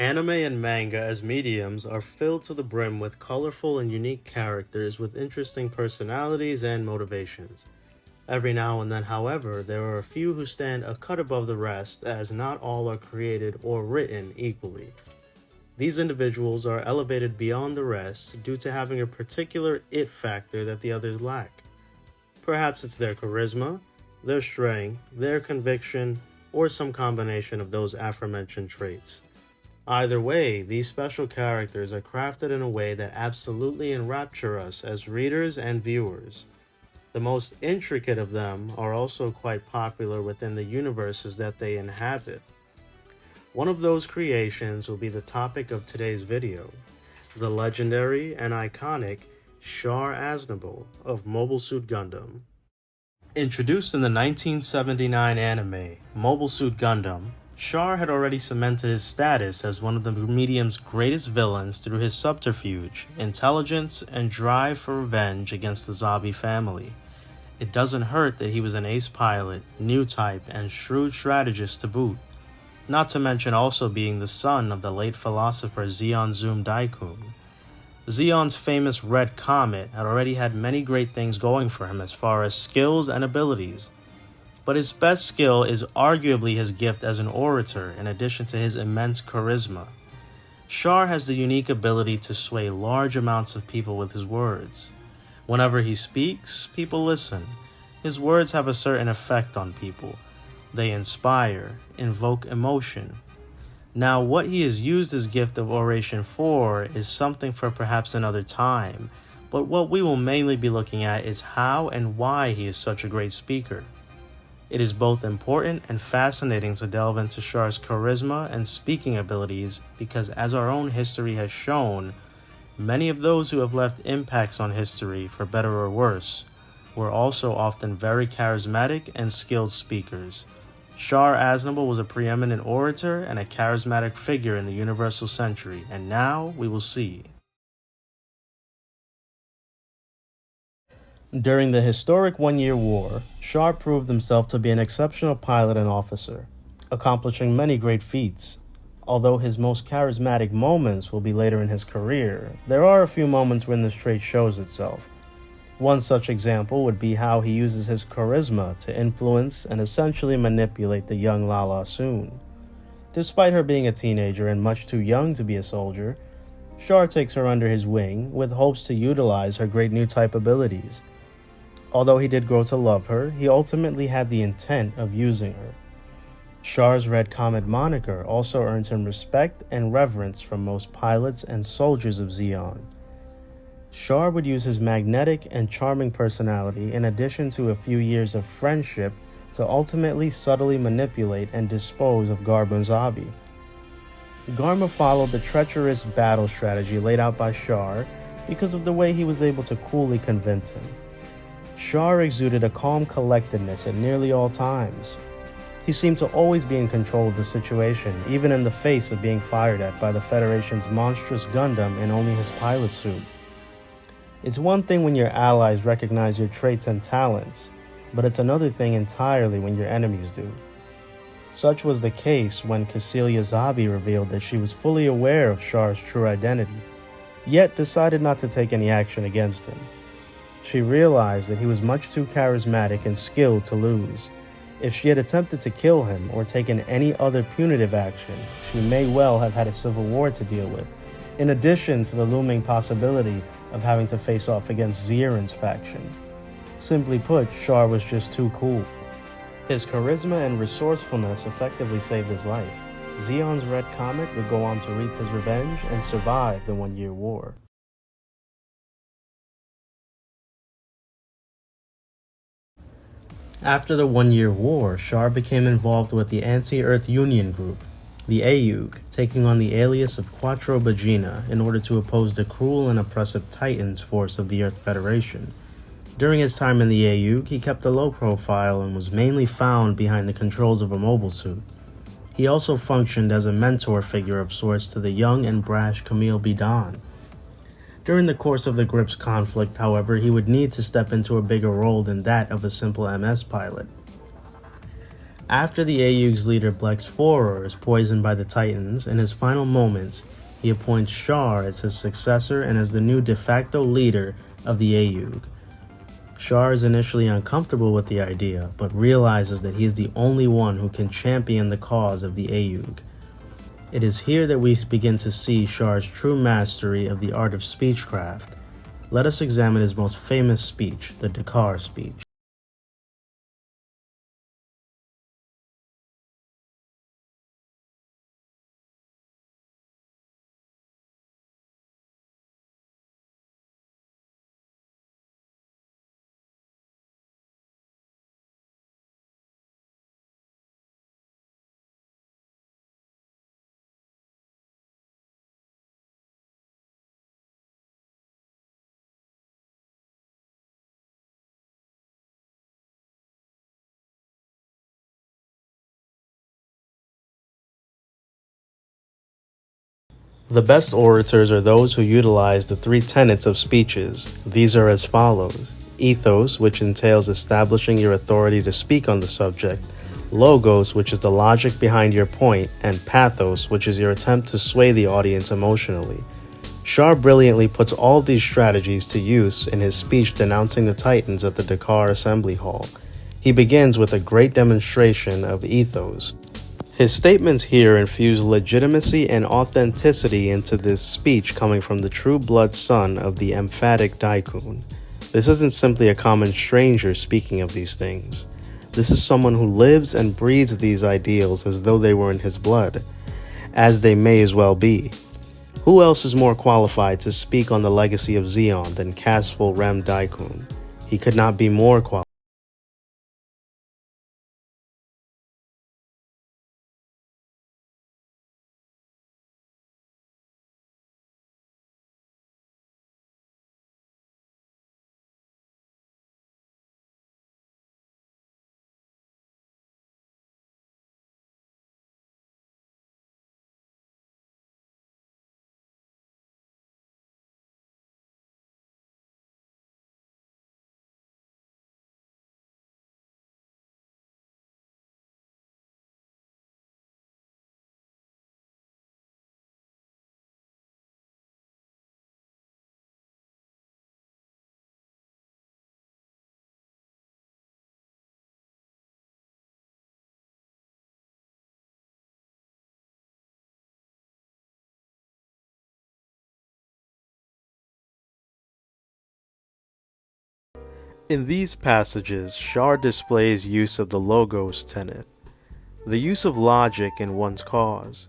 Anime and manga as mediums are filled to the brim with colorful and unique characters with interesting personalities and motivations. Every now and then, however, there are a few who stand a cut above the rest, as not all are created or written equally. These individuals are elevated beyond the rest due to having a particular it factor that the others lack. Perhaps it's their charisma, their strength, their conviction, or some combination of those aforementioned traits. Either way, these special characters are crafted in a way that absolutely enrapture us as readers and viewers. The most intricate of them are also quite popular within the universes that they inhabit. One of those creations will be the topic of today's video, the legendary and iconic Char Aznable of Mobile Suit Gundam. Introduced in the 1979 anime Mobile Suit Gundam, Char had already cemented his status as one of the medium's greatest villains through his subterfuge, intelligence, and drive for revenge against the Zabi family. It doesn't hurt that he was an ace pilot, new type, and shrewd strategist to boot, not to mention also being the son of the late philosopher Zeon Zum Daikun. Zeon's famous Red Comet had already had many great things going for him as far as skills and abilities, but his best skill is arguably his gift as an orator in addition to his immense charisma. Char has the unique ability to sway large amounts of people with his words. Whenever he speaks, people listen. His words have a certain effect on people. They inspire, invoke emotion. Now, what he has used his gift of oration for is something for perhaps another time, but what we will mainly be looking at is how and why he is such a great speaker. It is both important and fascinating to delve into Char's charisma and speaking abilities because, as our own history has shown, many of those who have left impacts on history, for better or worse, were also often very charismatic and skilled speakers. Char Aznable was a preeminent orator and a charismatic figure in the Universal Century, and now we will see. During the historic One-Year War, Char proved himself to be an exceptional pilot and officer, accomplishing many great feats. Although his most charismatic moments will be later in his career, there are a few moments when this trait shows itself. One such example would be how he uses his charisma to influence and essentially manipulate the young Lala Soon. Despite her being a teenager and much too young to be a soldier, Char takes her under his wing with hopes to utilize her great new type abilities. Although he did grow to love her, he ultimately had the intent of using her. Char's Red Comet moniker also earns him respect and reverence from most pilots and soldiers of Zeon. Char would use his magnetic and charming personality in addition to a few years of friendship to ultimately subtly manipulate and dispose of Garba Zabi. Garma followed the treacherous battle strategy laid out by Char because of the way he was able to coolly convince him. Char exuded a calm collectedness at nearly all times. He seemed to always be in control of the situation, even in the face of being fired at by the Federation's monstrous Gundam in only his pilot suit. It's one thing when your allies recognize your traits and talents, but it's another thing entirely when your enemies do. Such was the case when Cecilia Zabi revealed that she was fully aware of Char's true identity, yet decided not to take any action against him. She realized that he was much too charismatic and skilled to lose. If she had attempted to kill him or taken any other punitive action, she may well have had a civil war to deal with, in addition to the looming possibility of having to face off against Zeeran's faction. Simply put, Char was just too cool. His charisma and resourcefulness effectively saved his life. Zeon's Red Comet would go on to reap his revenge and survive the One-Year War. After the One-Year War, Char became involved with the Anti-Earth Union Group, the AUG, taking on the alias of Quattro Bagina in order to oppose the cruel and oppressive Titans force of the Earth Federation. During his time in the AUG, he kept a low profile and was mainly found behind the controls of a mobile suit. He also functioned as a mentor figure of sorts to the young and brash Camille Bidan. During the course of the Grip's conflict, however, he would need to step into a bigger role than that of a simple MS pilot. After the Ayug's leader Blex Forer is poisoned by the Titans, in his final moments, he appoints Char as his successor and as the new de facto leader of the Ayug. Char is initially uncomfortable with the idea, but realizes that he is the only one who can champion the cause of the Ayug. It is here that we begin to see Char's true mastery of the art of speechcraft. Let us examine his most famous speech, the Dakar speech. The best orators are those who utilize the three tenets of speeches. These are as follows: ethos, which entails establishing your authority to speak on the subject; logos, which is the logic behind your point; and pathos, which is your attempt to sway the audience emotionally. Char brilliantly puts all of these strategies to use in his speech denouncing the Titans at the Dakar Assembly Hall. He begins with a great demonstration of ethos. His statements here infuse legitimacy and authenticity into this speech coming from the true blood son of the emphatic Daikun. This isn't simply a common stranger speaking of these things. This is someone who lives and breathes these ideals as though they were in his blood, as they may as well be. Who else is more qualified to speak on the legacy of Zeon than Castful Rem Daikun? He could not be more qualified. In these passages, Char displays use of the logos tenet, the use of logic in one's cause.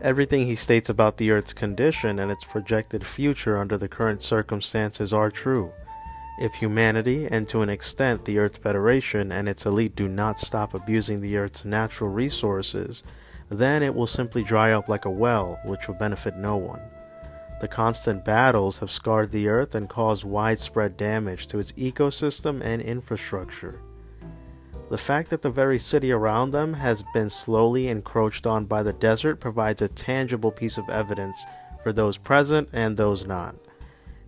Everything he states about the Earth's condition and its projected future under the current circumstances are true. If humanity, and to an extent the Earth Federation and its elite, do not stop abusing the Earth's natural resources, then it will simply dry up like a well, which will benefit no one. The constant battles have scarred the Earth and caused widespread damage to its ecosystem and infrastructure. The fact that the very city around them has been slowly encroached on by the desert provides a tangible piece of evidence for those present and those not.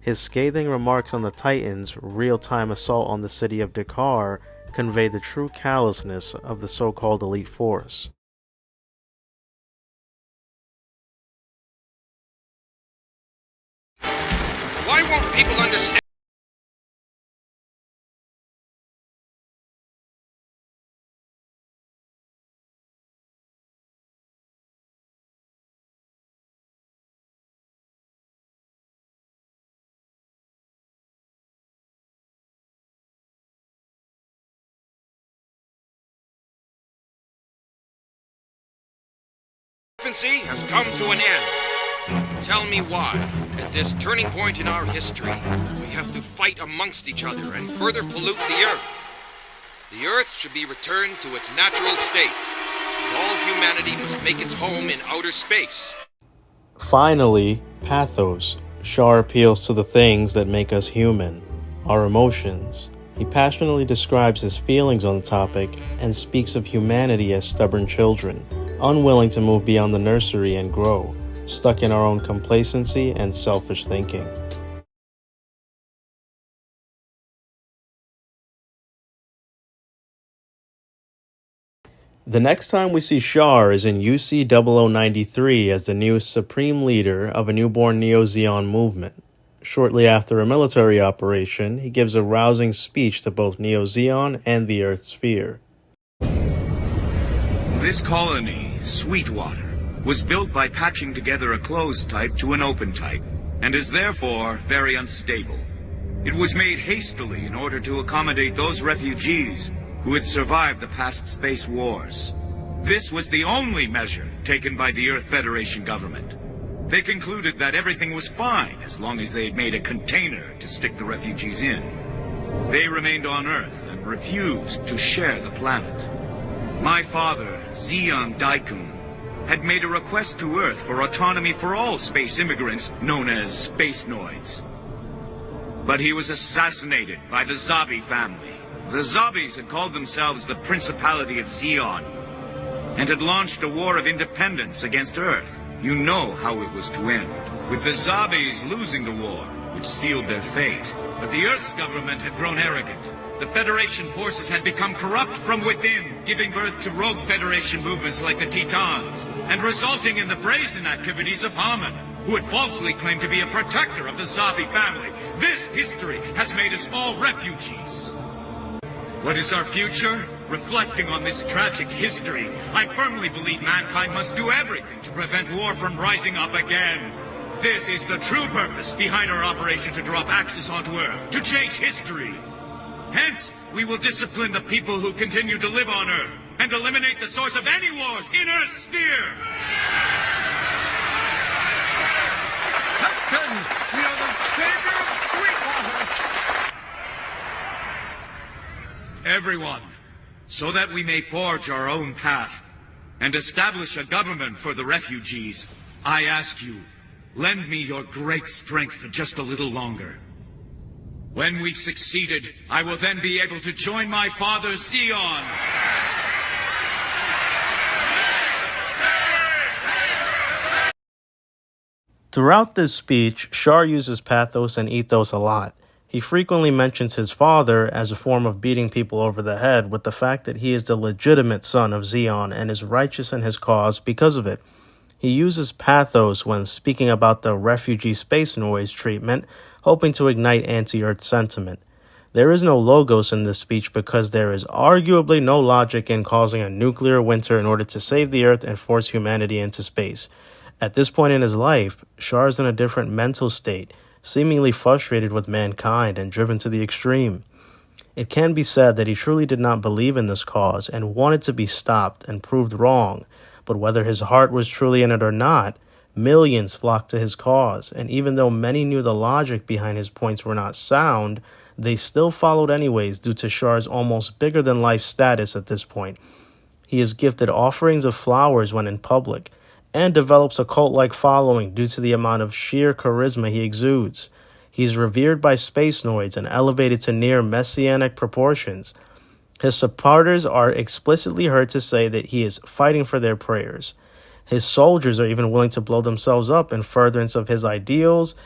His scathing remarks on the Titans' real-time assault on the city of Dakar convey the true callousness of the so-called elite force. Why won't people understand? Infancy has come to an end. Tell me why, at this turning point in our history, we have to fight amongst each other and further pollute the Earth. The Earth should be returned to its natural state, and all humanity must make its home in outer space. Finally, pathos. Char appeals to the things that make us human, our emotions. He passionately describes his feelings on the topic and speaks of humanity as stubborn children, unwilling to move beyond the nursery and grow, stuck in our own complacency and selfish thinking. The next time we see Char is in UC 0093 as the new supreme leader of a newborn Neo-Zeon movement. Shortly after a military operation, he gives a rousing speech to both Neo-Zeon and the Earth Sphere. This colony, Sweetwater, was built by patching together a closed type to an open type, and is therefore very unstable. It was made hastily in order to accommodate those refugees who had survived the past space wars. This was the only measure taken by the Earth Federation government. They concluded that everything was fine as long as they had made a container to stick the refugees in. They remained on Earth and refused to share the planet. My father, Zeon Daikun, had made a request to Earth for autonomy for all space immigrants known as Spacenoids. But he was assassinated by the Zabi family. The Zabis had called themselves the Principality of Zeon, and had launched a war of independence against Earth. You know how it was to end, with the Zabis losing the war, which sealed their fate. But the Earth's government had grown arrogant. The Federation forces had become corrupt from within, giving birth to rogue Federation movements like the Titans, and resulting in the brazen activities of Haman, who had falsely claimed to be a protector of the Zabi family. This history has made us all refugees. What is our future? Reflecting on this tragic history, I firmly believe mankind must do everything to prevent war from rising up again. This is the true purpose behind our operation to drop Axis onto Earth, to change history. Hence, we will discipline the people who continue to live on Earth, and eliminate the source of any wars in Earth's sphere! Captain, we are the savior of Sweetwater! Everyone, so that we may forge our own path, and establish a government for the refugees, I ask you, lend me your great strength for just a little longer. When we've succeeded, I will then be able to join my father, Zeon. Throughout this speech, Char uses pathos and ethos a lot. He frequently mentions his father as a form of beating people over the head with the fact that he is the legitimate son of Zeon and is righteous in his cause because of it. He uses pathos when speaking about the refugee space noise treatment, hoping to ignite anti-Earth sentiment. There is no logos in this speech because there is arguably no logic in causing a nuclear winter in order to save the Earth and force humanity into space. At this point in his life, Char is in a different mental state, seemingly frustrated with mankind and driven to the extreme. It can be said that he truly did not believe in this cause and wanted to be stopped and proved wrong, but whether his heart was truly in it or not, millions flocked to his cause, and even though many knew the logic behind his points were not sound, they still followed anyways due to Char's almost bigger-than-life status at this point. He is gifted offerings of flowers when in public, and develops a cult-like following due to the amount of sheer charisma he exudes. He is revered by Spacenoids and elevated to near messianic proportions. His supporters are explicitly heard to say that he is fighting for their prayers. His soldiers are even willing to blow themselves up in furtherance of his ideals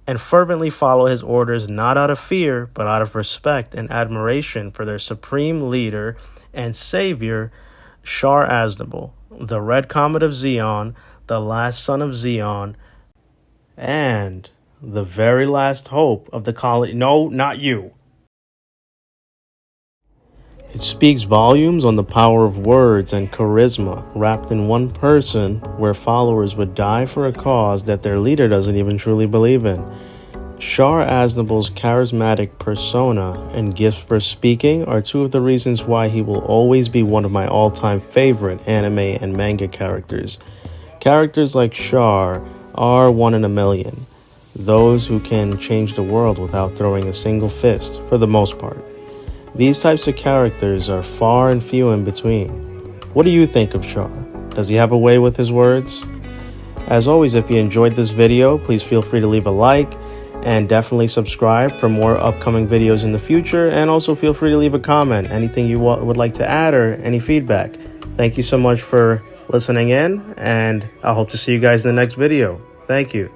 and fervently follow his orders not out of fear, but out of respect and admiration for their supreme leader and savior, Char Aznable, the Red Comet of Zeon, the last son of Zeon, and the very last hope of the colony. No, not you. It speaks volumes on the power of words and charisma wrapped in one person, where followers would die for a cause that their leader doesn't even truly believe in. Char Aznable's charismatic persona and gifts for speaking are two of the reasons why he will always be one of my all-time favorite anime and manga characters. Characters like Char are one in a million, those who can change the world without throwing a single fist, for the most part. These types of characters are far and few in between. What do you think of Char? Does he have a way with his words? As always, if you enjoyed this video, please feel free to leave a like and definitely subscribe for more upcoming videos in the future, and also feel free to leave a comment, anything you would like to add or any feedback. Thank you so much for listening in, and I hope to see you guys in the next video. Thank you.